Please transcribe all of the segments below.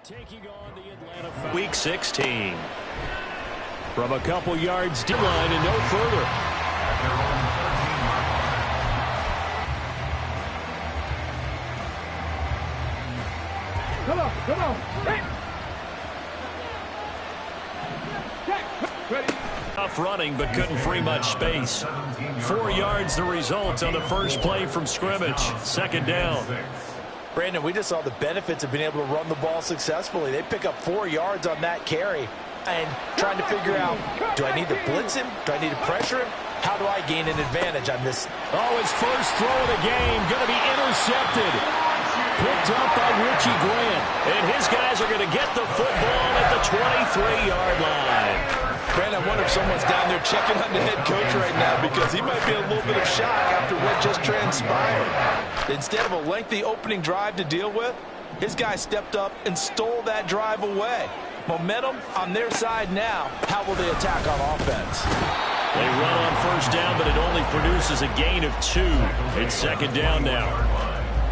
Taking on the Atlanta Falcons. Week 16. From a couple yards deep line and no further. Come on. Hey. Ready. Tough running, but couldn't free much space. 4 yards the result on the first play from scrimmage. Second down. Brandon, we just saw the benefits of being able to run the ball successfully. They pick up 4 yards on that carry. And trying to figure out, do I need to blitz him? Do I need to pressure him? How do I gain an advantage on this? Oh, his first throw of the game going to be intercepted. Picked up by Richie Grant. And his guys are going to get the football at the 23-yard line. Brandon, I wonder if someone's down there checking on the head coach right now because he might be in a little bit of shock after what just transpired. Instead of a lengthy opening drive to deal with, his guy stepped up and stole that drive away. Momentum on their side now. How will they attack on offense? They run on first down, but it only produces a gain of 2. It's second down now.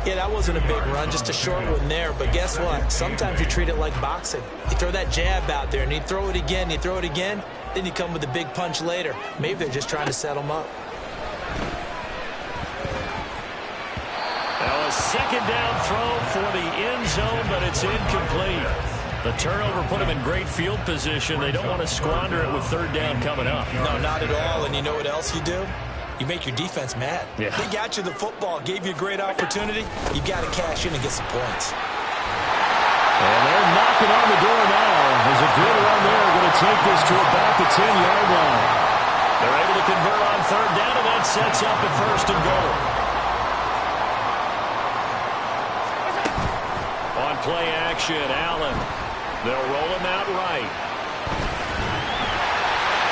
Yeah, that wasn't a big run, just a short one there. But guess what? Sometimes you treat it like boxing. You throw that jab out there, and you throw it again, then you come with a big punch later. Maybe they're just trying to set them up. Now a second down throw for the end zone, but it's incomplete. The turnover put them in great field position. They don't want to squander it with third down coming up. No, not at all. And you know what else you do? You make your defense mad. Yeah. They got you the football, gave you a great opportunity. You got to cash in and get some points. And they're knocking on the door now. There's a good run there. Going to take this to about the 10-yard line. They're able to convert on third down, and that sets up at first and goal. On play action, Allen. They'll roll him out right.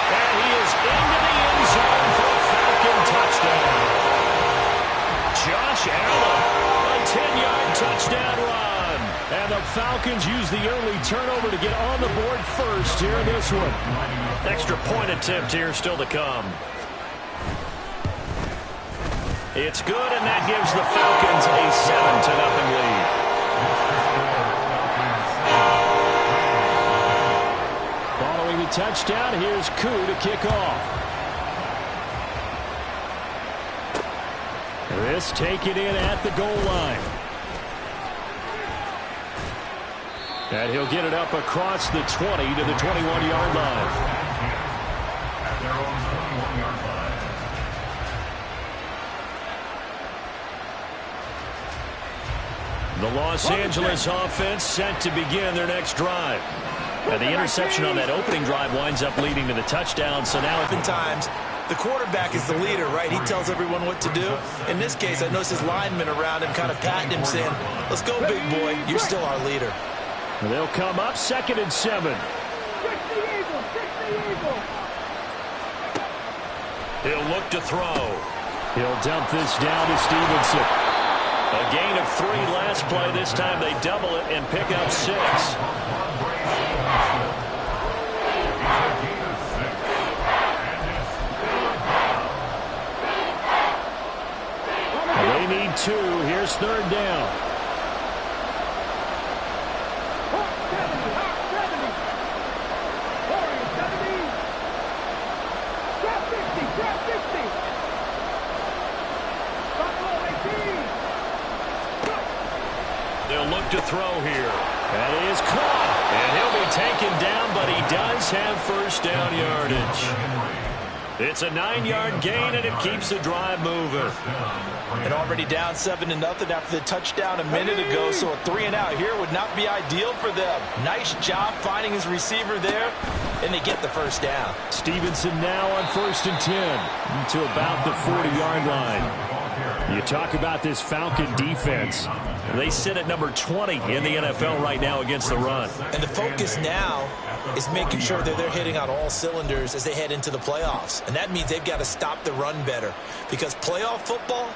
And he is into the end zone for a Falcon touchdown. Josh Allen, a 10-yard touchdown run. And the Falcons use the early turnover to get on the board first here in this one. Extra point attempt here still to come. It's good, and that gives the Falcons a 7-0 lead. Following the touchdown, here's Koo to kick off. This taken in at the goal line. And he'll get it up across the 20 to the 21-yard line. The Los Angeles offense set to begin their next drive. And the interception on that opening drive winds up leading to the touchdown. So now Oftentimes, the quarterback is the leader, right? He tells everyone what to do. In this case, I noticed his linemen around him kind of patting him, saying, let's go, big boy. You're still our leader. They'll come up 2nd and 7. He'll look to throw. He'll dump this down to Stevenson. A gain of 3 last play. This time they double it and pick up 6. They need 2. Here's third down. They'll look to throw here. That is caught. And he'll be taken down, but he does have first down yardage. It's a 9-yard gain, and it keeps the drive moving. And already down 7-0 after the touchdown a minute ago, so a 3-and-out here would not be ideal for them. Nice job finding his receiver there, and they get the first down. Stevenson now on 1st and 10 to about the 40-yard line. You talk about this Falcon defense. They sit at number 20 in the NFL right now against the run. And the focus now is making sure that they're hitting on all cylinders as they head into the playoffs. And that means they've got to stop the run better, because playoff football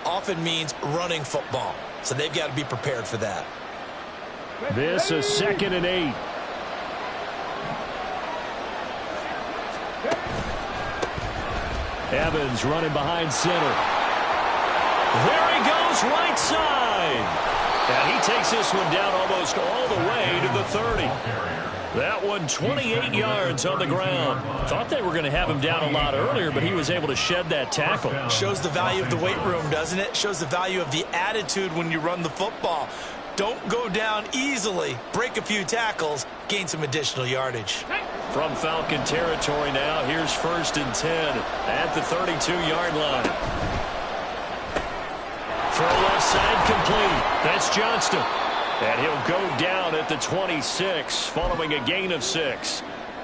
often means running football. So they've got to be prepared for that. This is 2nd and 8. Evans running behind center. There he goes, right side. And he takes this one down almost all the 30. That one 28 yards on the ground. Thought they were going to have him down a lot earlier, but he was able to shed that tackle. Shows the value of the weight room, doesn't it? Shows the value of the attitude when you run the football. Don't go down easily. Break a few tackles. Gain some additional yardage. From Falcon territory now, here's 1st and 10 at the 32-yard line. Throw left side complete. That's Johnston. And he'll go down at the 26 following a gain of 6.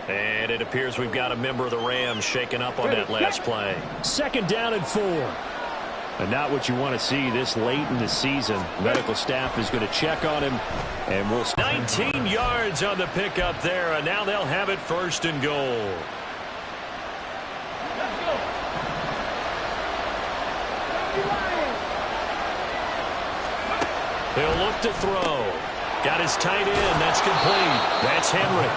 And it appears we've got a member of the Rams shaken up on that last play. 2nd down and 4. And not what you want to see this late in the season. Medical staff is going to check on him. And we'll 19 yards on the pickup there. And now they'll have it 1st and goal. He'll look to throw. Got his tight end. That's complete. That's Henry.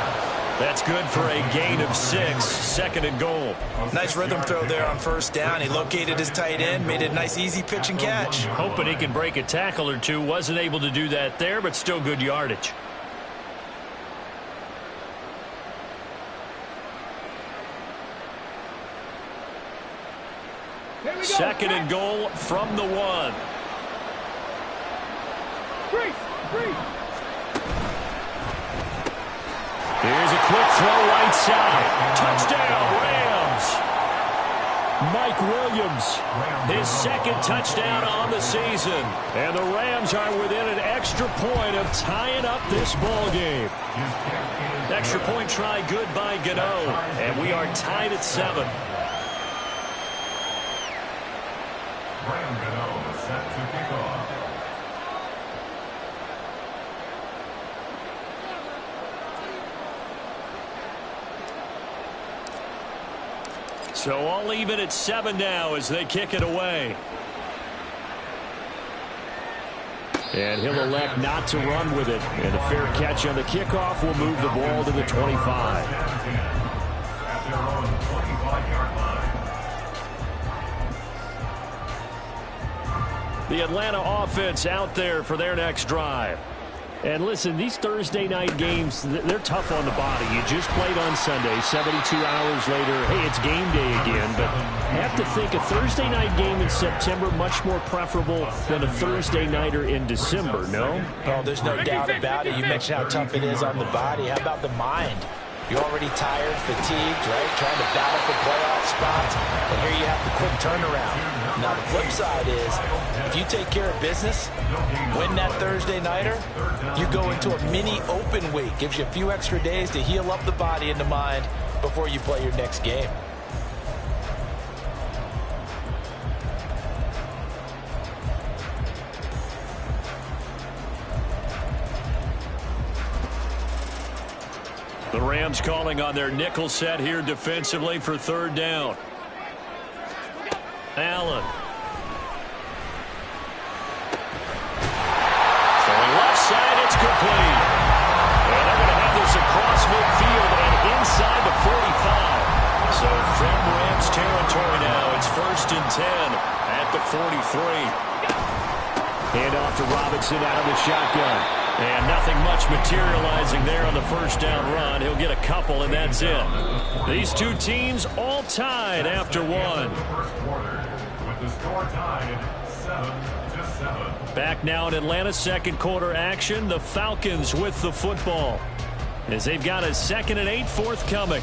That's good for a gain of 6. 2nd and goal. Nice rhythm throw there on 1st down. He located his tight end, made it a nice easy pitch and catch. Hoping he can break a tackle or two. Wasn't able to do that there, but still good yardage. Second and goal from the 1. Here's a quick throw right side. Touchdown, Rams. Mike Williams, his 2nd touchdown on the season. And the Rams are within an extra point of tying up this ball game. Extra point try good by Gano. And we are tied at 7. Graham Gano set to kick off. So all even at 7 now as they kick it away. And he'll elect not to run with it. And a fair catch on the kickoff will move the ball to the 25. At their own 25-yard line. The Atlanta offense out there for their next drive. And listen, these Thursday night games, they're tough on the body. You just played on Sunday, 72 hours later, hey, it's game day again. But I have to think a Thursday night game in September much more preferable than a Thursday nighter in December, no? Oh, there's no doubt about it. You mentioned how tough it is on the body. How about the mind? You're already tired, fatigued, right? Trying to battle for playoff spots. And here you have the quick turnaround. Now, the flip side is, if you take care of business, win that Thursday nighter, you go into a mini open week. Gives you a few extra days to heal up the body and the mind before you play your next game. The Rams calling on their nickel set here defensively for 3rd down. Allen. Throwing left side, it's complete. And they're going to have this across midfield and inside the 45. So from Rams territory now, it's 1st and 10 at the 43. Hand off to Robinson out of the shotgun. And nothing much materializing there on the 1st down run. He'll get a couple, and that's it. These two teams all tied after 1. With the score tied 7-7. Back now in Atlanta, 2nd quarter action. The Falcons with the football as they've got a 2nd and 8 forthcoming.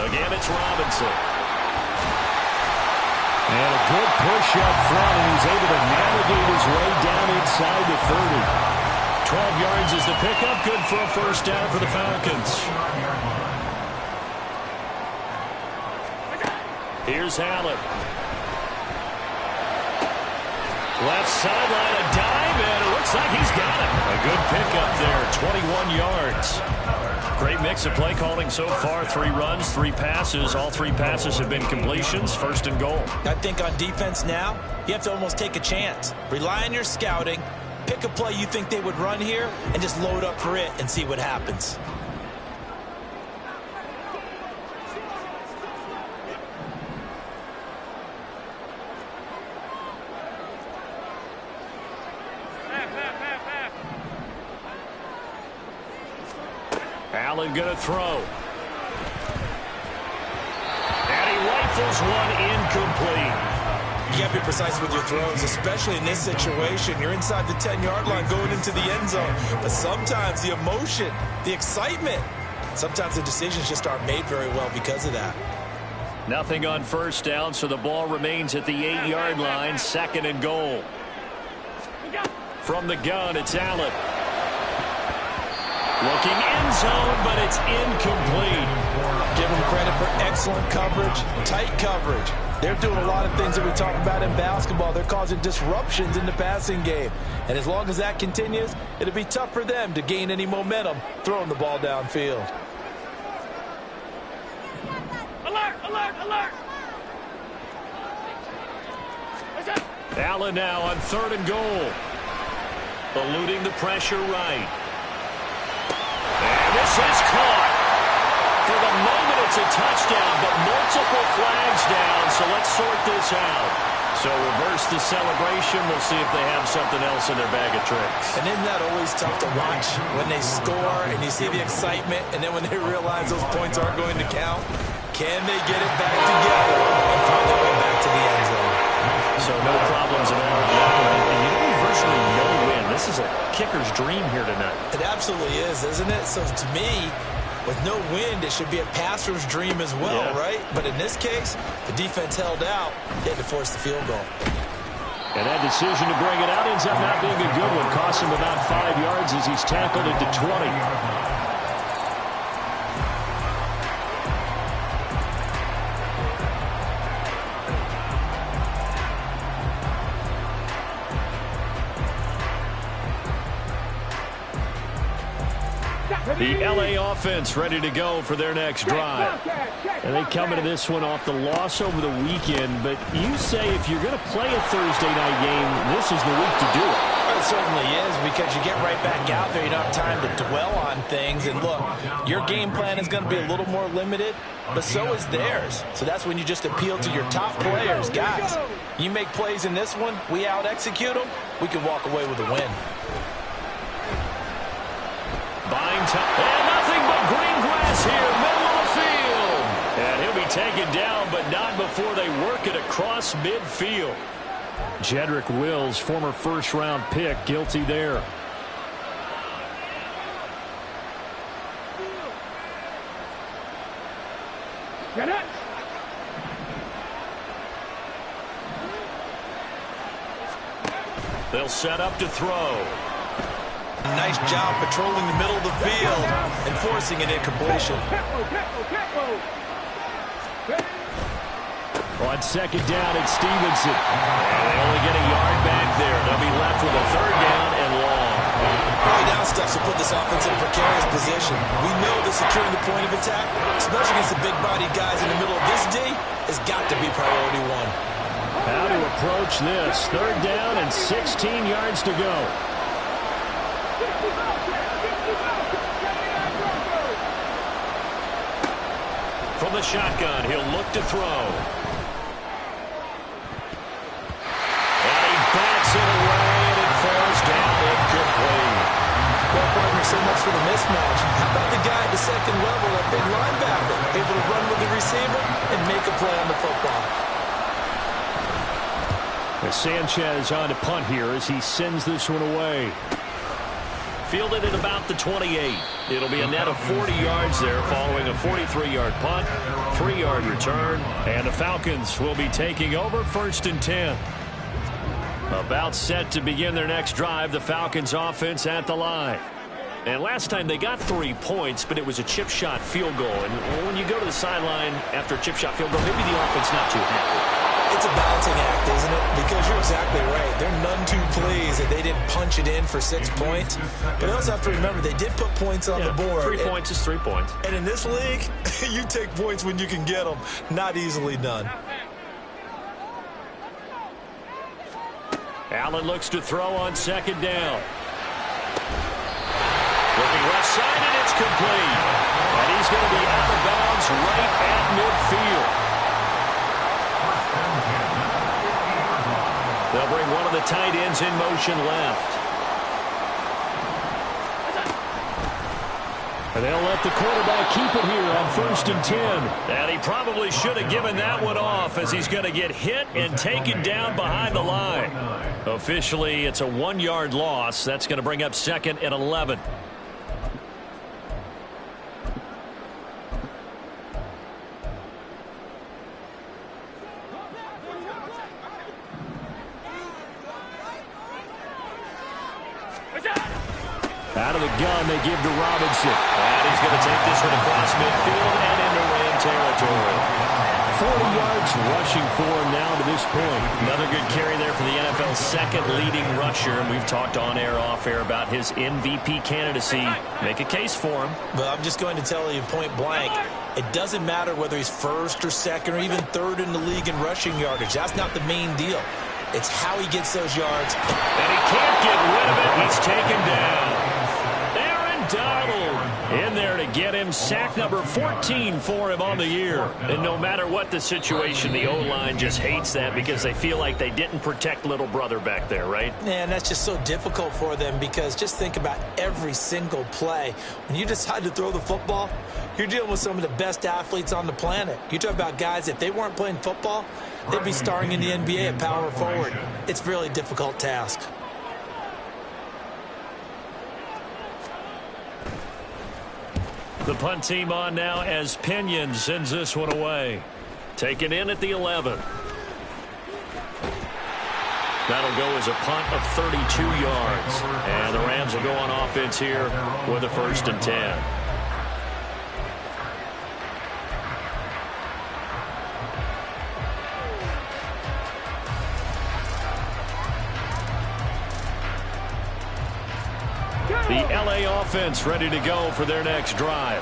Again, it's Robinson. And a good push up front, and he's able to navigate his way down inside the 30. 12 yards is the pickup. Good for a 1st down for the Falcons. Here's Allen. Left sideline, a dive, and it looks like he's got it. A good pickup there, 21 yards. Great mix of play calling so far. 3 runs, 3 passes. All 3 passes have been completions. 1st and goal. I think on defense now, you have to almost take a chance. Rely on your scouting. Pick a play you think they would run here and just load up for it and see what happens. Allen going to throw. And he rifles one incomplete. You got to be precise with your throws, especially in this situation. You're inside the 10-yard line going into the end zone. But sometimes the emotion, the excitement, sometimes the decisions just aren't made very well because of that. Nothing on first down, so the ball remains at the 8-yard line, 2nd and goal. From the gun, it's Allen. Looking end zone, but it's incomplete. Give them credit for excellent coverage, tight coverage. They're doing a lot of things that we talk about in basketball. They're causing disruptions in the passing game. And as long as that continues, it'll be tough for them to gain any momentum throwing the ball downfield. Alert, alert, alert! Allen now on 3rd and goal. Eluding the pressure right. And this is caught. For the moment, it's a touchdown, but multiple flags down, so let's sort this out. So reverse the celebration. We'll see if they have something else in their bag of tricks. And isn't that always tough to watch when they score and you see the excitement, and then when they realize those points aren't going to count? Can they get it back together and find their way back to the end zone? So no problems at all. And you know, virtually no win. This is a kicker's dream here tonight. It absolutely is, isn't it? So to me, with no wind, it should be a passer's dream as well, right? But in this case, the defense held out. They had to force the field goal. And that decision to bring it out ends up not being a good one. Cost him about 5 yards as he's tackled into 20. The LA offense ready to go for their next drive. And they come into this one off the loss over the weekend, but you say if you're going to play a Thursday night game, this is the week to do it. It certainly is, because you get right back out there. You don't have time to dwell on things. And look, your game plan is going to be a little more limited, but so is theirs. So that's when you just appeal to your top players. Guys, you make plays in this one, we out-execute them, we can walk away with a win. Buying time. And nothing but green grass here, middle of the field. And he'll be taken down, but not before they work it across midfield. Jedrick Wills, former first-round pick, guilty there. Get it! They'll set up to throw. Nice job patrolling the middle of the field and forcing an incompletion. On 2nd down, it's Stevenson. And they only get a yard back there. They'll be left with a 3rd down and long. Early down stuff to put this offense in a precarious position. We know that securing the point of attack, especially against the big-bodied guys in the middle of this D, has got to be priority one. How to approach this. 3rd down and 16 yards to go. From the shotgun, he'll look to throw. And he backs it away, and it falls down incomplete. Well, partner, so much for the mismatch. How about the guy at the second level, a big linebacker, able to run with the receiver and make a play on the football? Sanchez on to punt here as he sends this one away. Fielded at about the 28. It'll be a net of 40 yards there following a 43-yard punt, 3-yard return, and the Falcons will be taking over 1st and 10. About set to begin their next drive, the Falcons offense at the line. And last time they got 3 points, but it was a chip shot field goal. And when you go to the sideline after a chip shot field goal, maybe the offense not too happy. It's a balancing act, isn't it? Because you're exactly right. They're none too pleased that they didn't punch it in for 6 points. But you also have to remember, they did put points on the board. 3 points is 3 points. And in this league, you take points when you can get them. Not easily done. Allen looks to throw on 2nd down. Looking left side, and it's complete. And he's going to be out of bounds right at midfield. They'll bring one of the tight ends in motion left. And they'll let the quarterback keep it here on 1st and 10. And he probably should have given that one off, as he's going to get hit and taken down behind the line. Officially, it's a 1-yard loss. That's going to bring up 2nd and 11. Out of the gun, they give to Robinson. And he's going to take this one across midfield and into Ram territory. 40 yards rushing for him now to this point. Another good carry there for the NFL's 2nd leading rusher. And we've talked on air, off air about his MVP candidacy. Make a case for him. But I'm just going to tell you point blank, it doesn't matter whether he's 1st or 2nd or even 3rd in the league in rushing yardage. That's not the main deal. It's how he gets those yards. And he can't get rid of it. He's taken down. Donald in there to get him. Sack number 14 for him on the year. And no matter what the situation, the O-line just hates that because they feel like they didn't protect little brother back there, right? Man, that's just so difficult for them, because just think about every single play. When you decide to throw the football, you're dealing with some of the best athletes on the planet. You talk about guys, if they weren't playing football, they'd be starring in the NBA at power forward. It's a really difficult task. The punt team on now as Pinion sends this one away. Taken in at the 11. That'll go as a punt of 32 yards. And the Rams will go on offense here with a 1st and 10. The LA offense ready to go for their next drive.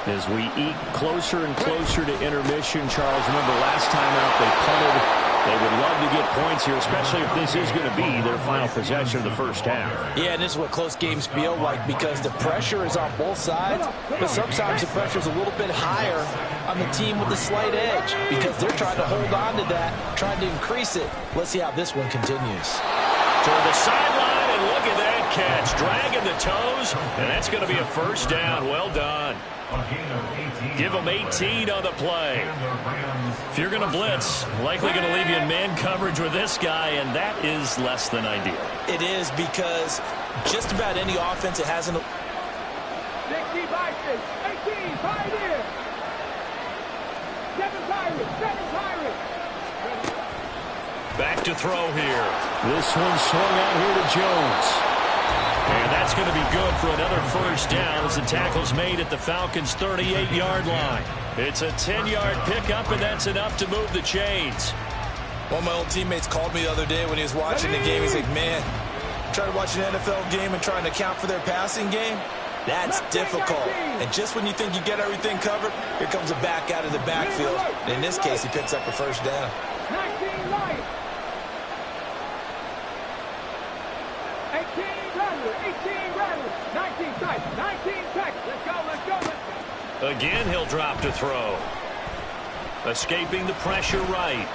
As we eke closer and closer to intermission, Charles, remember last time out they punted. They would love to get points here, especially if this is going to be their final possession of the first half. Yeah, and this is what close games feel like, because the pressure is on both sides, but sometimes the pressure is a little bit higher on the team with the slight edge, because they're trying to hold on to that, trying to increase it. Let's see how this one continues. Toward the sideline, and look at that catch. Dragging the toes, and that's going to be a 1st down. Well done. Give them 18 on the play. If you're going to blitz, likely going to leave you in man coverage with this guy, and that is less than ideal. It is, because just about any offense that has an... 60 Vikings, 18, Pioneer. 7 Pirates, 7 Pirates. Back to throw here. This one swung out here to Jones. And that's going to be good for another 1st down as the tackle's made at the Falcons' 38-yard line. It's a 10-yard pickup, and that's enough to move the chains. One of my old teammates called me the other day when he was watching the game. He's like, man, trying to watch an NFL game and trying to account for their passing game, that's difficult. And just when you think you get everything covered, here comes a back out of the backfield. And in this case, he picks up a 1st down. 19 right. 18 Rattler, 18 Rattler, 19 tight, 19 tight. Let's go, let's go, let's go. Again, he'll drop to throw. Escaping the pressure right.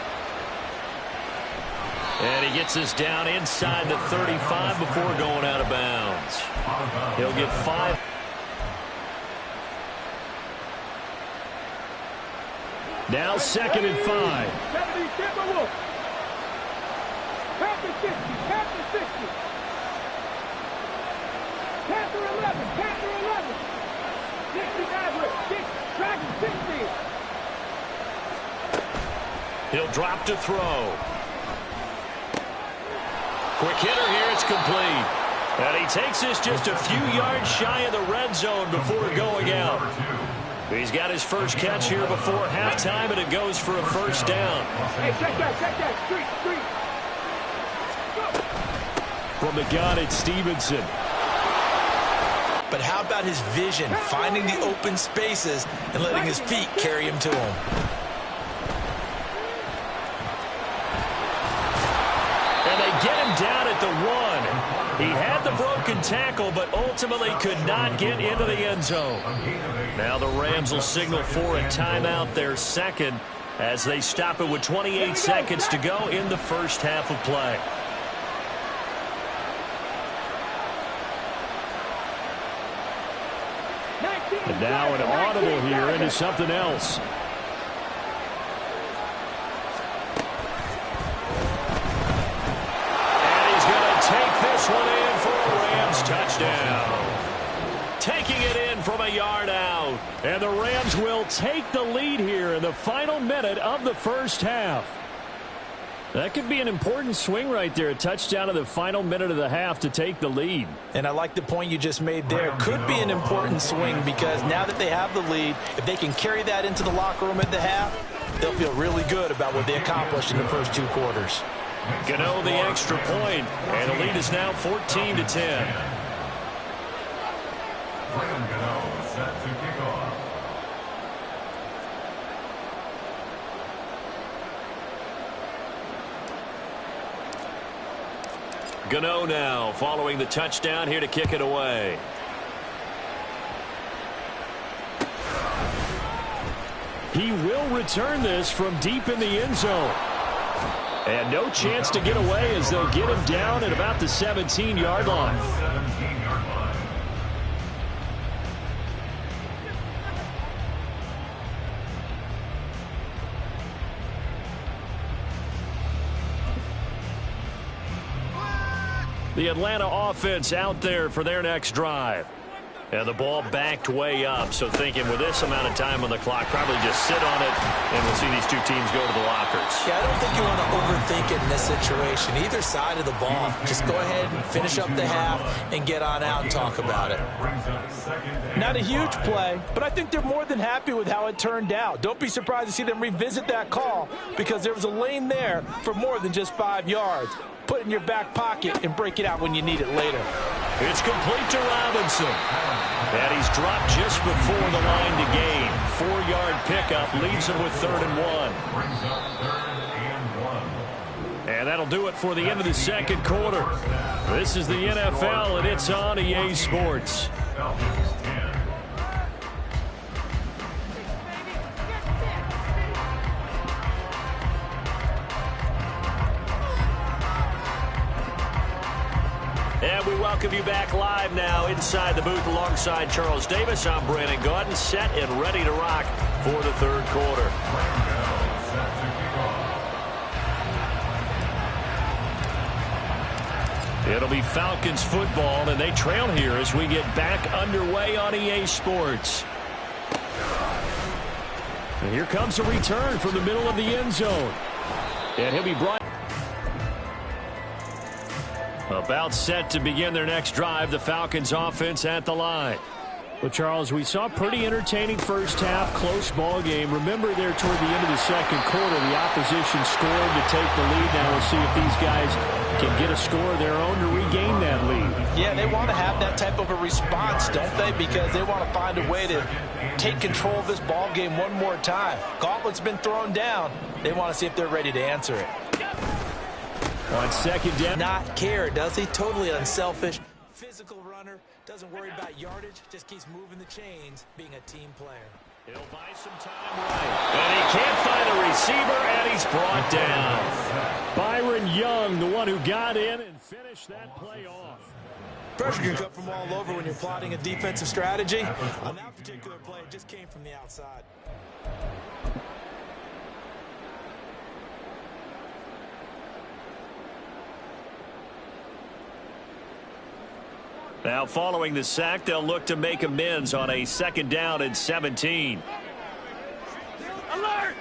And he gets us down inside the 35 before going out of bounds. He'll get 5. Now 2nd and 5. 70 Timberwolves. Panther 60, Panther 60. Panther 11, Panther 11. 60 Maverick, 6, Dragon 60. He'll drop to throw. Quick hitter here, it's complete. And he takes this just a few yards shy of the red zone before going out. He's got his first catch here before halftime, and it goes for a 1st down. Hey, check that, street. From the gun, it's Stevenson. But how about his vision, finding the open spaces and letting his feet carry him to him? And they get him down at the 1. He had the broken tackle, but ultimately could not get into the end zone. Now the Rams will signal for a timeout, their 2nd, as they stop it with 28 seconds to go in the first half of play. here into something else. And he's going to take this one in for a Rams touchdown. Taking it in from a yard out. And the Rams will take the lead here in the final minute of the first half. That could be an important swing right there. A touchdown in the final minute of the half to take the lead. And I like the point you just made there. Could be an important swing because now that they have the lead, if they can carry that into the locker room at the half, they'll feel really good about what they accomplished in the first 2 quarters. Gano the extra point, and the lead is now 14-10. Gano set to kick off. Gano now following the touchdown here to kick it away. He will return this from deep in the end zone. And no chance to get away as they'll get him down at about the 17-yard line. 17-yard line. The Atlanta offense out there for their next drive. And the ball backed way up, so thinking with this amount of time on the clock, probably just sit on it, and we'll see these two teams go to the lockers. Yeah, I don't think you want to overthink it in this situation. Either side of the ball, just go ahead and finish up the half and get on out and talk about it. Not a huge play, but I think they're more than happy with how it turned out. Don't be surprised to see them revisit that call because there was a lane there for more than just 5 yards. Put it in your back pocket and break it out when you need it later. It's complete to Robinson. And he's dropped just before the line to gain. 4-yard pickup leaves him with 3rd and 1. And that'll do it for the end of the second quarter. This is the NFL, and it's on EA Sports. And we welcome you back live now inside the booth alongside Charles Davis. I'm Brandon Gaudin, set and ready to rock for the third quarter. It'll be Falcons football, and they trail here as we get back underway on EA Sports. And here comes a return from the middle of the end zone. And he'll be brought. About set to begin their next drive, the Falcons offense at the line. Well, Charles, we saw a pretty entertaining first half, close ball game. Remember there toward the end of the second quarter, the opposition scored to take the lead. Now we'll see if these guys can get a score of their own to regain that lead. Yeah, they want to have that type of a response, don't they? Because they want to find a way to take control of this ball game one more time. Gauntlet's been thrown down. They want to see if they're ready to answer it. On second down. Not care, does he? Totally unselfish. Physical runner. Doesn't worry about yardage. Just keeps moving the chains, being a team player. He'll buy some time right. And he can't find a receiver, and he's brought down. Byron Young, the one who got in and finished that play off. Pressure can come from all over when you're plotting a defensive strategy. On that particular play, it just came from the outside. Now, following the sack, they'll look to make amends on a 2nd down and 17. Alert!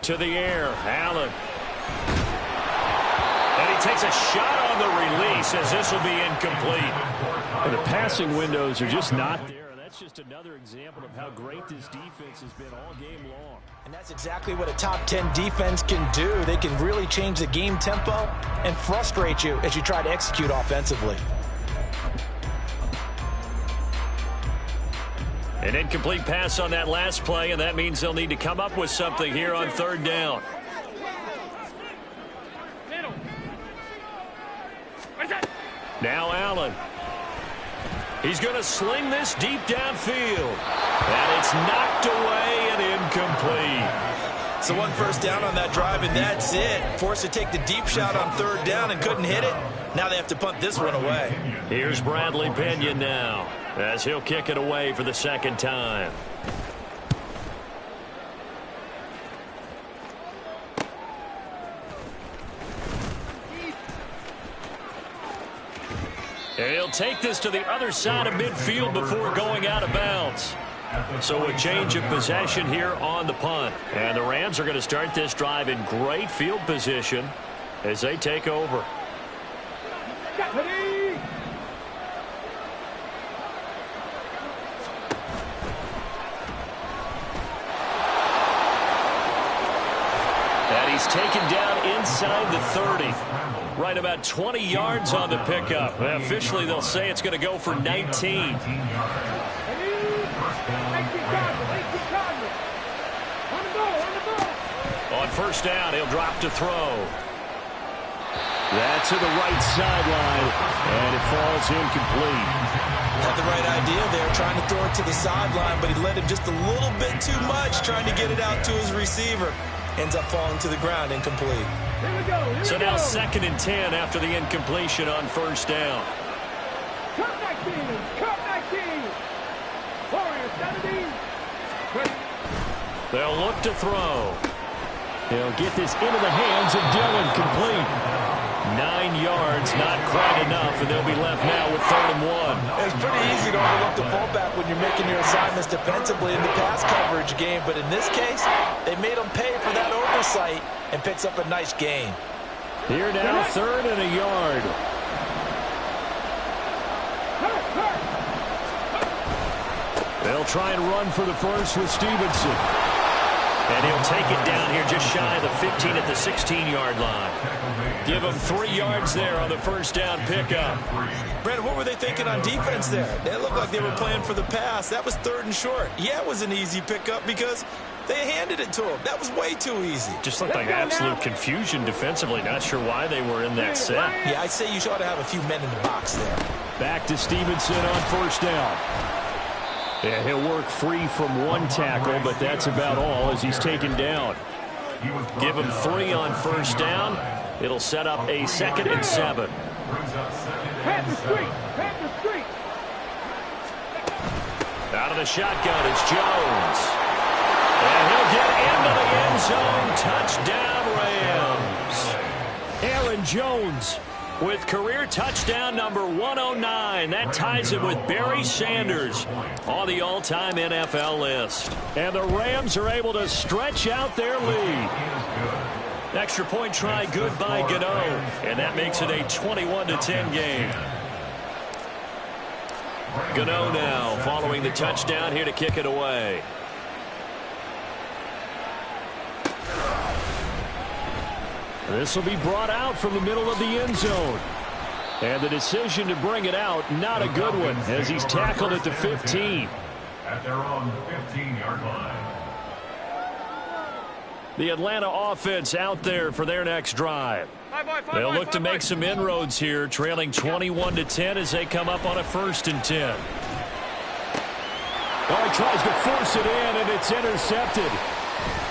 To the air, Allen. And he takes a shot on the release as this will be incomplete. And the passing windows are just not there. That's just another example of how great this defense has been all game long. And that's exactly what a top 10 defense can do. They can really change the game tempo and frustrate you as you try to execute offensively. An incomplete pass on that last play, and that means they'll need to come up with something here on 3rd down. Now Allen. He's going to sling this deep downfield. And it's knocked away and incomplete. So 1 first down on that drive, and that's it. Forced to take the deep shot on 3rd down and couldn't hit it. Now they have to punt this one away. Here's Bradley Pinion now, as he'll kick it away for the second time. He'll take this to the other side of midfield before going out of bounds. So a change of possession here on the punt. And the Rams are going to start this drive in great field position as they take over. And he's taken down inside the 30. Right about 20 yards on the pickup. Officially, they'll say it's going to go for 19. On first down, he'll drop to throw. That's to the right sideline, and it falls incomplete. Had the right idea there, trying to throw it to the sideline, but he led him just a little bit too much, trying to get it out to his receiver. Ends up falling to the ground, incomplete. So now 2nd and 10 after the incompletion on first down. Cut 19! Cut 19! Warriors 17! They'll look to throw. He'll get this into the hands of Dillon, complete. 9 yards, not quite enough, and they'll be left now with 3rd and 1. It's pretty easy to overlook the fullback when you're making your assignments defensively in the pass coverage game, but in this case, they made him pay for that oversight and picks up a nice gain. Here now, 3rd and a yard. They'll try and run for the first with Stevenson. And he'll take it down here just shy of the 15 at the 16-yard line. Give him 3 yards there on the first down pickup. Brandon, what were they thinking on defense there? They looked like they were playing for the pass. That was 3rd and short. Yeah, it was an easy pickup because they handed it to him. That was way too easy. Just looked like absolute confusion defensively. Not sure why they were in that set. Yeah, I'd say you ought to have a few men in the box there. Back to Stevenson on first down. Yeah, he'll work free from one tackle, but that's about all as he's taken down. Give him 3 on first down. It'll set up a 2nd and 7. Out of the shotgun, it's Jones. And he'll get into the end zone. Touchdown, Rams. Aaron Jones with career touchdown number 109. That ties him with Barry Sanders on the all-time NFL list. And the Rams are able to stretch out their lead. Extra point try good by Gano. And that makes it a 21-10 game. Gano now following the touchdown here to kick it away. This will be brought out from the middle of the end zone. And the decision to bring it out, not a good one, as he's tackled at the 15. At their own 15-yard line. The Atlanta offense out there for their next drive. They'll look to make some inroads here, trailing 21-10 as they come up on a 1st and 10. Oh, he tries to force it in, and it's intercepted.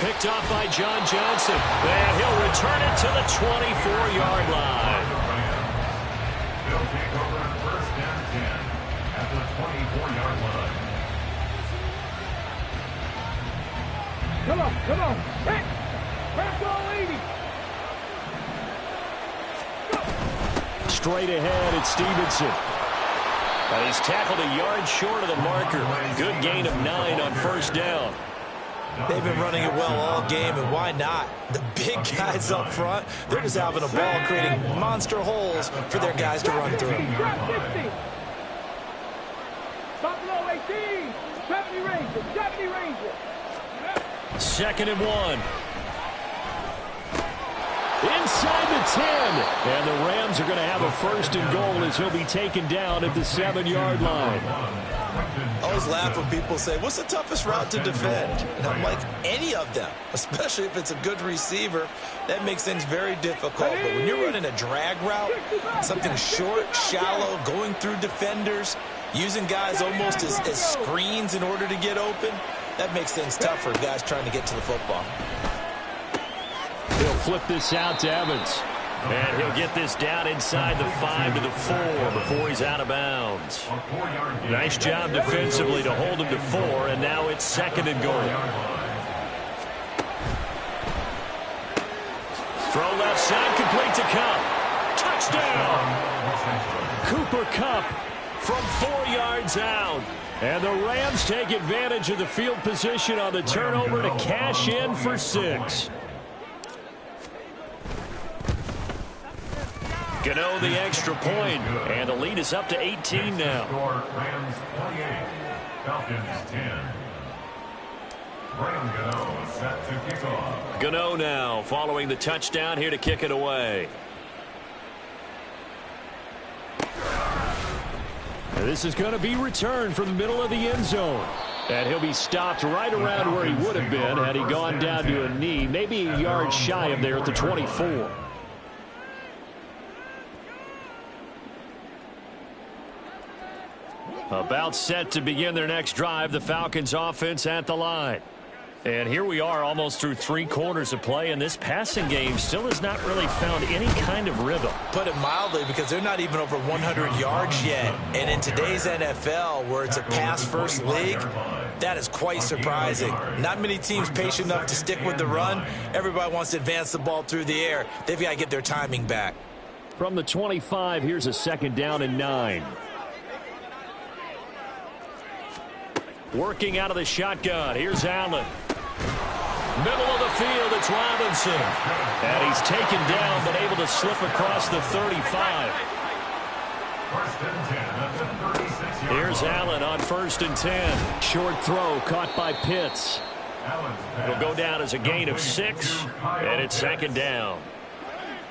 Picked off by John Johnson. And he'll return it to the 24-yard line. They'll take over on 1st and 10 at the 24-yard line. Come on, come on. Hit! Back ball 80. Straight ahead, it's Stevenson. He's tackled a yard short of the marker. Good gain of 9 on first down. They've been running it well all game, and why not? The big guys up front, they're just having a ball creating monster holes for their guys to run through. Buffalo 18. 70 Rangers. 70 Rangers. 2nd and 1. Inside the 10. And the Rams are going to have a 1st and goal as he'll be taken down at the 7-yard line. I always laugh when people say, what's the toughest route to defend? And I'm like, any of them, especially if it's a good receiver. That makes things very difficult. But when you're running a drag route, something short, shallow, going through defenders, using guys almost as screens in order to get open, that makes things tough for guys trying to get to the football. He'll flip this out to Evans. And he'll get this down inside the 5 to the 4 before he's out of bounds. Nice job defensively to hold him to 4, and now it's 2nd and goal. Throw left side, complete to Kupp. Touchdown! Cooper Kupp from 4 yards out. And the Rams take advantage of the field position on the turnover to cash in for 6. Gano the extra point, and the lead is up to 18 now. Rams 28, Falcons 10. Graham Gano set to kick off. Gano now following the touchdown here to kick it away. This is going to be returned from the middle of the end zone. And he'll be stopped right around where he would have been had he gone down to a knee, maybe a yard shy of there at the 24. About set to begin their next drive, the Falcons offense at the line. And here we are almost through 3 quarters of play, and this passing game still has not really found any kind of rhythm. Put it mildly, because they're not even over 100 yards yet. And in today's NFL, where it's a pass-first league, that is quite surprising. Not many teams patient enough to stick with the run. Everybody wants to advance the ball through the air. They've got to get their timing back. From the 25, here's a 2nd down and 9. Working out of the shotgun. Here's Allen. Middle of the field, it's Robinson. And he's taken down, but able to slip across the 35. Here's Allen on 1st and 10. Short throw caught by Pitts. It'll go down as a gain of 6, and it's 2nd down.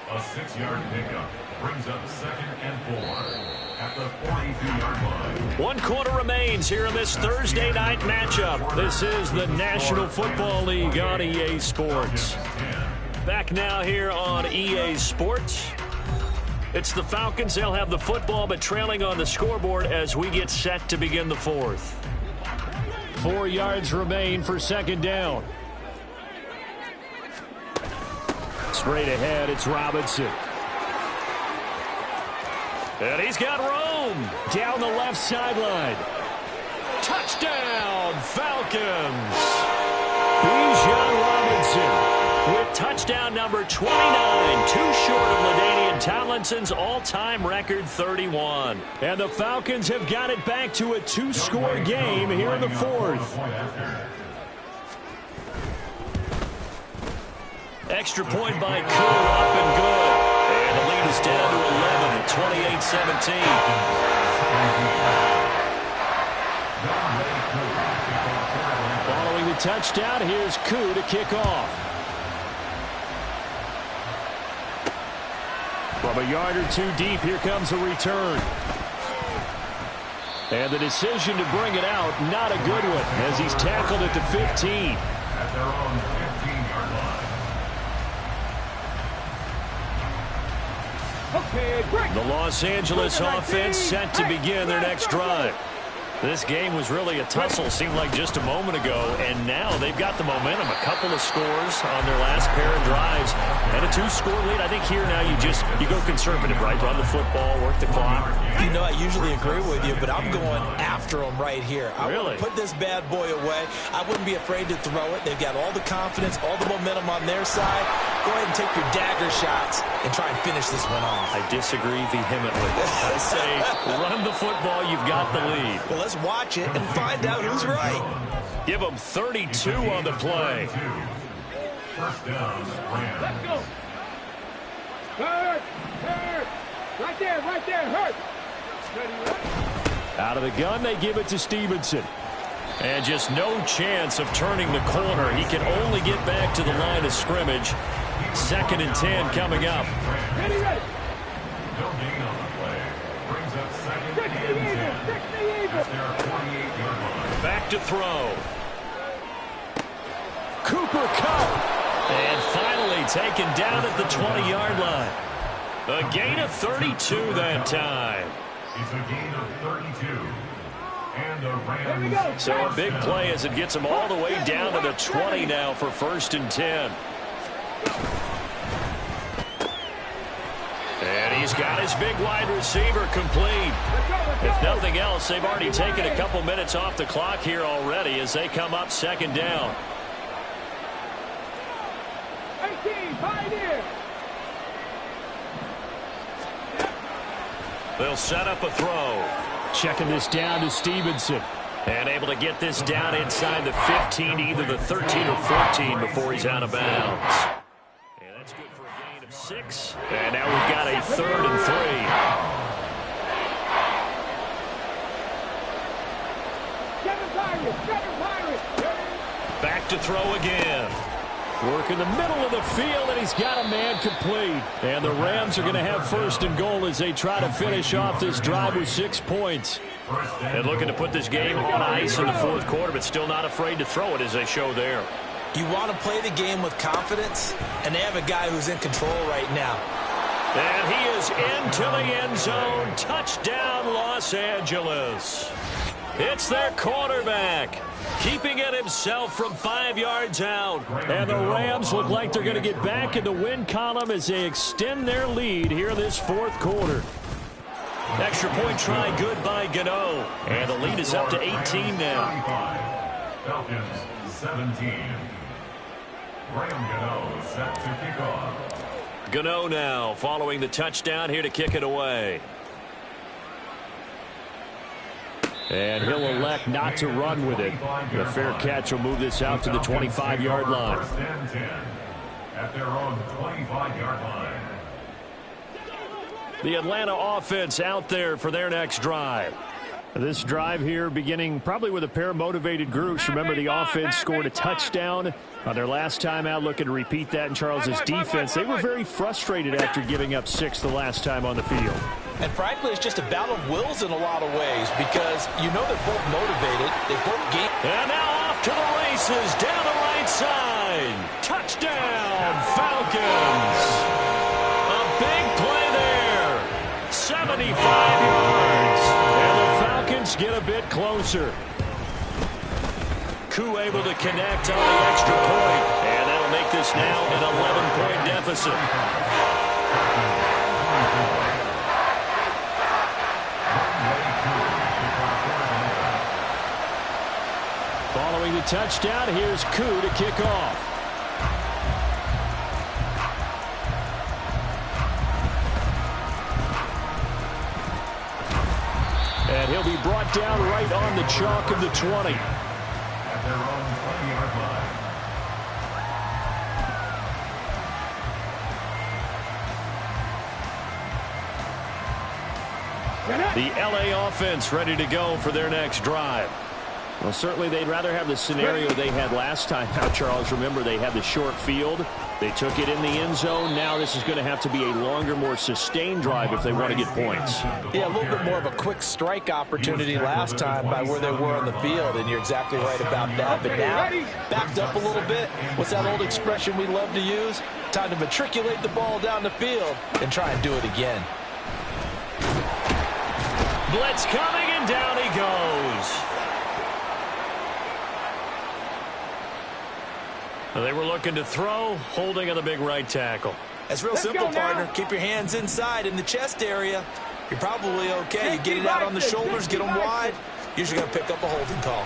A 6-yard pickup brings up 2nd and 4. At the 42-yard line. 1 quarter remains here in this Thursday night matchup. This is the National Football League on EA Sports. Back now here on EA Sports. It's the Falcons. They'll have the football, but trailing on the scoreboard as we get set to begin the 4th. 4 yards remain for 2nd down. Straight ahead, it's Robinson. And he's got room down the left sideline. Touchdown, Falcons. Bijan Robinson with touchdown number 29, too short of LaDainian Tomlinson's all-time record 31. And the Falcons have got it back to a 2-score game here in the 4th. Extra point by Kuhn, up and good. And the lead is down to 11 at 28-17. Following the touchdown, here's Kuhn to kick off. From a yard or 2 deep, here comes a return. And the decision to bring it out, not a good one, as he's tackled at the 15. At their own 15-yard line. The Los Angeles offense set to begin their next drive. This game was really a tussle, seemed like just a moment ago, and now they've got the momentum. A couple of scores on their last pair of drives, and a 2-score lead. I think here now you go conservative, right? Run the football, work the clock. You know, I usually agree with you, but I'm going after them right here. I want to put this bad boy away. I wouldn't be afraid to throw it. They've got all the confidence, all the momentum on their side. Go ahead and take your dagger shots and try and finish this one off. I disagree vehemently. I say run the football. You've got the lead. Well, let's watch it and find out who's right. Give them 32 on the play. First down, Rams. Let's go. Hurt. Right there, hurt. Out of the gun, they give it to Stevenson. And just no chance of turning the corner. He can only get back to the line of scrimmage. 2nd and 10 coming up. Ready. No gain on the play. Brings up 2nd and 10. At their 48-yard line. Back to throw. Cooper Kupp. And finally taken down at the 20-yard line. A gain of 32 that time. It's a gain of 32. And the Rams. So a big play as it gets them all the way down to the 20 now for 1st and 10. He's got his big wide receiver complete. If nothing else, they've already taken a couple minutes off the clock here already as they come up second down. 18, pioneer. They'll set up a throw. Checking this down to Stevenson. And able to get this down inside the 15, either the 13 or 14 before he's out of bounds. And that's good for a gain of 6. And now we've got a 3rd and 3. Back to throw again. Work in the middle of the field, and he's got a man complete. And the Rams are going to have 1st and goal as they try to finish off this drive with 6 points. And looking to put this game on ice in the 4th quarter, but still not afraid to throw it as they show there. You want to play the game with confidence, and they have a guy who's in control right now. And he is into the end zone. Touchdown, Los Angeles. It's their quarterback, keeping it himself from 5 yards out. And the Rams look like they're going to get back in the win column as they extend their lead here in this 4th quarter. Extra point try good by Gano. And the lead is up to 18 now. Falcons 17. Graham Gano set to kick off. Gano now following the touchdown here to kick it away. And he'll elect not to run with it. The fair catch will move this out to the 25-yard line. 1st and 10 at their own 25-yard line. The Atlanta offense out there for their next drive. This drive here beginning probably with a pair of motivated groups. Remember, the offense scored a touchdown on their last time out. Looking to repeat that in Charles's defense. They were very frustrated after giving up 6 the last time on the field. And frankly, it's just a battle of wills in a lot of ways because you know they're both motivated. They both game. And now off to the races down the right side. Touchdown, Falcons. A big play there. 75 yards. And the Falcons get a bit closer. Koo able to connect on the extra point. And that'll make this now an 11-point deficit. Following the touchdown, here's Koo to kick off. And he'll be brought down right on the chalk of the 20. At their own 20-yard line. The LA offense ready to go for their next drive. Well, certainly they'd rather have the scenario they had last time out, Charles. Remember, they had the short field. They took it in the end zone. Now this is going to have to be a longer, more sustained drive if they want to get points. Yeah, a little bit more of a quick strike opportunity last time by where they were on the field, and you're exactly right about that. But now, backed up a little bit. What's that old expression we love to use? Time to matriculate the ball down the field and try and do it again. Blitz coming, and down he goes. They were looking to throw, holding on the big right tackle. That's real simple, partner. Keep your hands inside in the chest area. You're probably okay. You get it out on the shoulders, get them wide. Usually going to pick up a holding call.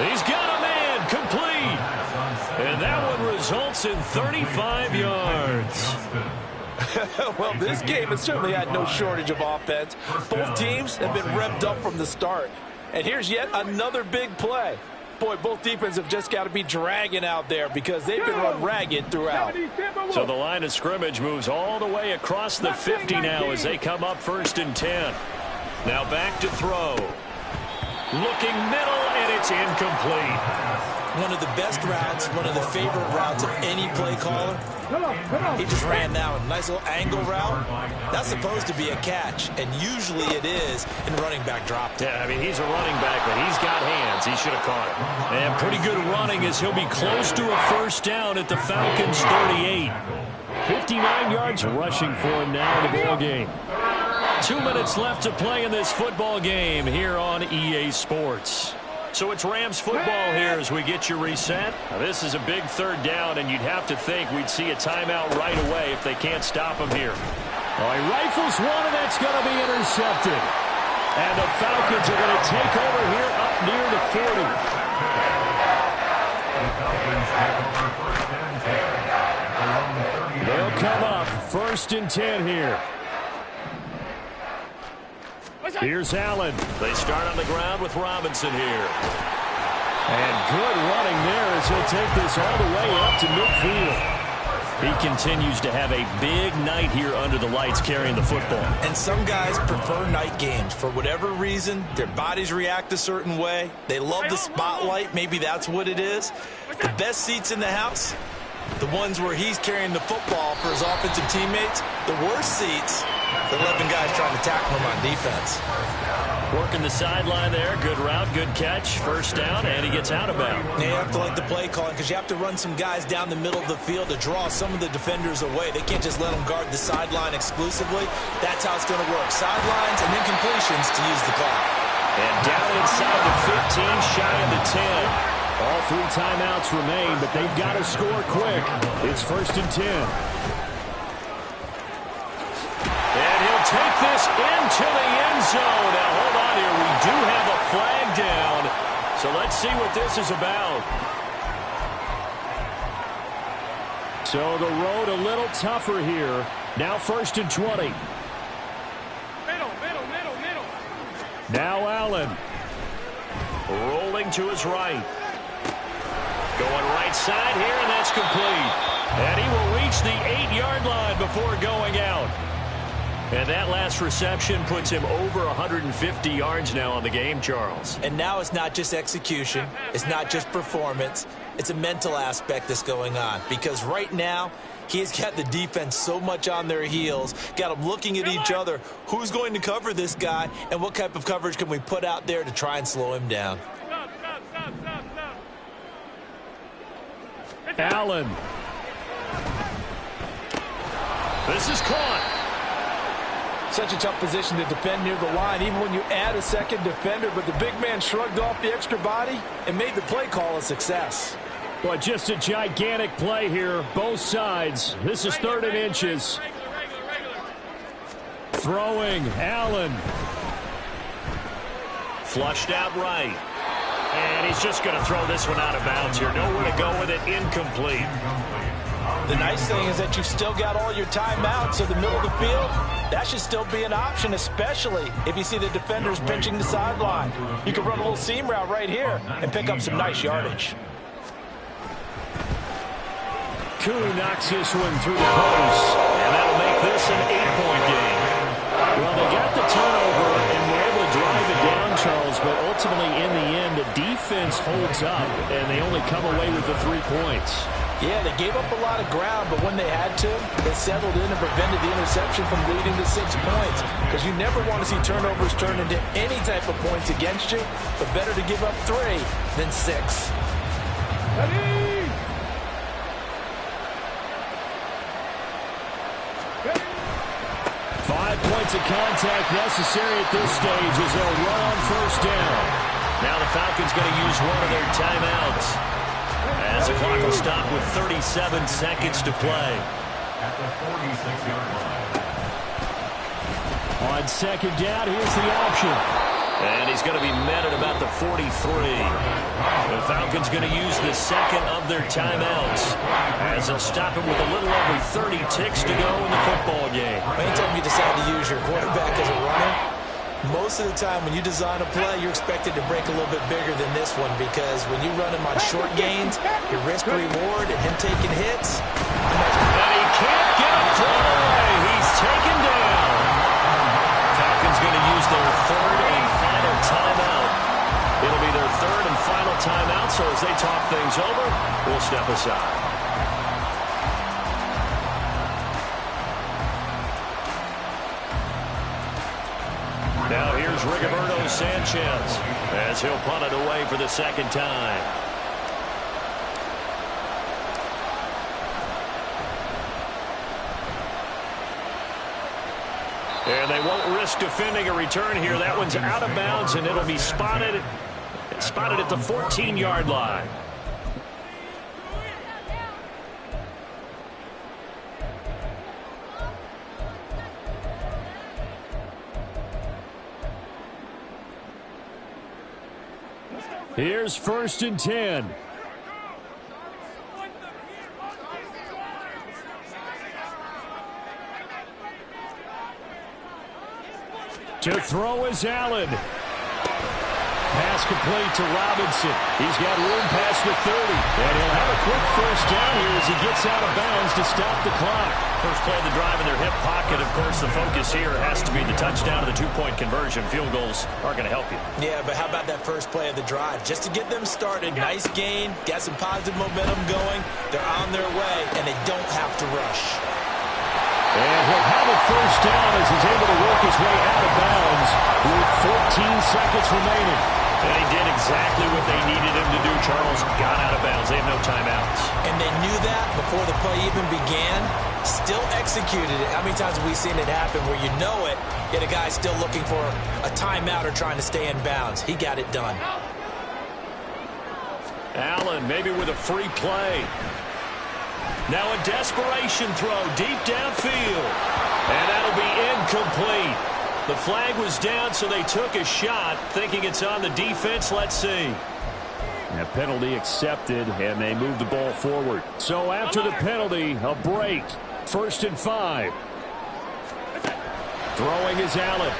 He's got a man complete. And that one results in 35 yards. Well, this game has certainly had no shortage of offense. Both teams have been revved up from the start. And here's yet another big play. Boy, both defenses have just got to be dragging out there because they've been run ragged throughout. So the line of scrimmage moves all the way across the 50 now as they come up 1st and 10. Now back to throw. Looking middle, and it's incomplete. One of the best routes, one of the favorite routes of any play caller. He just ran that one. Nice little angle route. That's supposed to be a catch, and usually it is in running back drop. Yeah, I mean, he's a running back, but he's got hands. He should have caught it. And pretty good running as he'll be close to a 1st down at the Falcons' 38. 59 yards rushing for him now in the ball game. 2 minutes left to play in this football game here on EA Sports. So it's Rams football here as we get you reset. Now, this is a big third down, and you'd have to think we'd see a timeout right away if they can't stop him here. Oh, he rifles one, and that's going to be intercepted. And the Falcons are going to take over here up near the 40. They'll come up 1st and 10 here. Here's Allen. They start on the ground with Robinson here. And good running there as he'll take this all the way up to midfield. He continues to have a big night here under the lights carrying the football. And some guys prefer night games. For whatever reason, their bodies react a certain way. They love the spotlight. Maybe that's what it is. The best seats in the house, the ones where he's carrying the football for his offensive teammates. The worst seats, the 11 guys trying to tackle him on defense. Working the sideline there. Good route, good catch. 1st down, and he gets out of bounds. You have to like the play calling because you have to run some guys down the middle of the field to draw some of the defenders away. They can't just let them guard the sideline exclusively. That's how it's going to work. Sidelines and then completions to use the clock. And down inside the 15, shy of the 10. All 3 timeouts remain, but they've got to score quick. It's 1st and 10. And he'll take this into the end zone. Now, hold on here. We do have a flag down. So let's see what this is about. So the road a little tougher here. Now 1st and 20. Middle. Now Allen. Rolling to his right. Going right side here, and that's complete. And he will reach the 8-yard line before going out. And that last reception puts him over 150 yards now on the game, Charles. And now it's not just execution. It's not just performance. It's a mental aspect that's going on. Because right now, he's got the defense so much on their heels, got them looking at each other. Who's going to cover this guy, and what type of coverage can we put out there to try and slow him down? Allen. This is caught. Such a tough position to defend near the line, even when you add a second defender, but the big man shrugged off the extra body and made the play call a success. But just a gigantic play here, both sides. This is 3rd and inches. Throwing, Allen. Flushed out right. And he's just going to throw this one out of bounds here. Nowhere to go with it, incomplete. The nice thing is that you've still got all your timeouts, so the middle of the field, that should still be an option, especially if you see the defenders pinching the sideline. You can run a little seam route right here and pick up some nice yardage. Koo knocks this one through the post, and that'll make this an 8-point game. Well, they got the turnover, and were able to drive it down, Charles, but ultimately, in the end, the defense holds up, and they only come away with the 3 points. Yeah, they gave up a lot of ground, but when they had to, they settled in and prevented the interception from leading to 6 points. Because you never want to see turnovers turn into any type of points against you, but better to give up 3 than 6. Ready! 5 points of contact necessary at this stage as they'll run on 1st down. Now the Falcons going to use one of their timeouts. As the clock will stop with 37 seconds to play. At the 46-yard line. On 2nd down, here's the option. And he's going to be met at about the 43. The Falcons going to use the 2nd of their timeouts as they'll stop him with a little over 30 ticks to go in the football game. Anytime you decide to use your quarterback as a runner, most of the time when you design a play, you're expected to break a little bit bigger than this one because when you run him on short gains, your risk-reward and him taking hits. And he can't get it thrown away. He's taken down. Falcons going to use their 3rd and final timeout. It'll be their 3rd and final timeout, so as they talk things over, we'll step aside. Now here's Rigoberto Sanchez as he'll punt it away for the 2nd time. And they won't risk defending a return here. That one's out of bounds, and it'll be spotted Spotted at the 14-yard line. Here's 1st and 10. To throw is Allen. Pass complete to Robinson. He's got room past the 30. And he'll have a quick 1st down here as he gets out of bounds to stop the clock. First play of the drive in their hip pocket. Of course, the focus here has to be the touchdown to the 2-point conversion. Field goals aren't going to help you. Yeah, but how about that first play of the drive? Just to get them started, nice gain, got some positive momentum going. They're on their way, and they don't have to rush. And he'll have a 1st down as he's able to work his way out of bounds with 14 seconds remaining. And he did exactly what they needed him to do, Charles. Got out of bounds. They have no timeouts. And they knew that before the play even began, still executed it. How many times have we seen it happen where you know it, yet a guy's still looking for a timeout or trying to stay in bounds? He got it done. Allen maybe with a free play. Now a desperation throw deep downfield. And that'll be incomplete. The flag was down, so they took a shot, thinking it's on the defense. Let's see. And a penalty accepted, and they move the ball forward. So after the penalty, a break. 1st and 5. Throwing is Allen.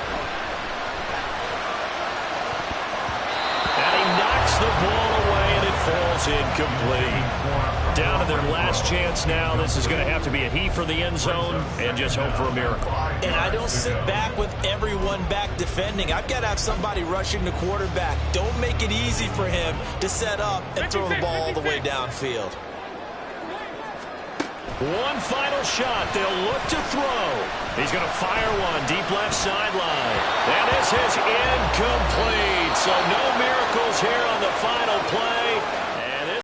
And he knocks the ball away, and it falls incomplete. Down to their last chance now. This is going to have to be a heave for the end zone and just hope for a miracle. And I don't sit back with everyone back defending. I've got to have somebody rushing the quarterback. Don't make it easy for him to set up and throw the ball all the way downfield. One final shot. They'll look to throw. He's going to fire one deep left sideline. And this is incomplete. So no miracles here on the final play.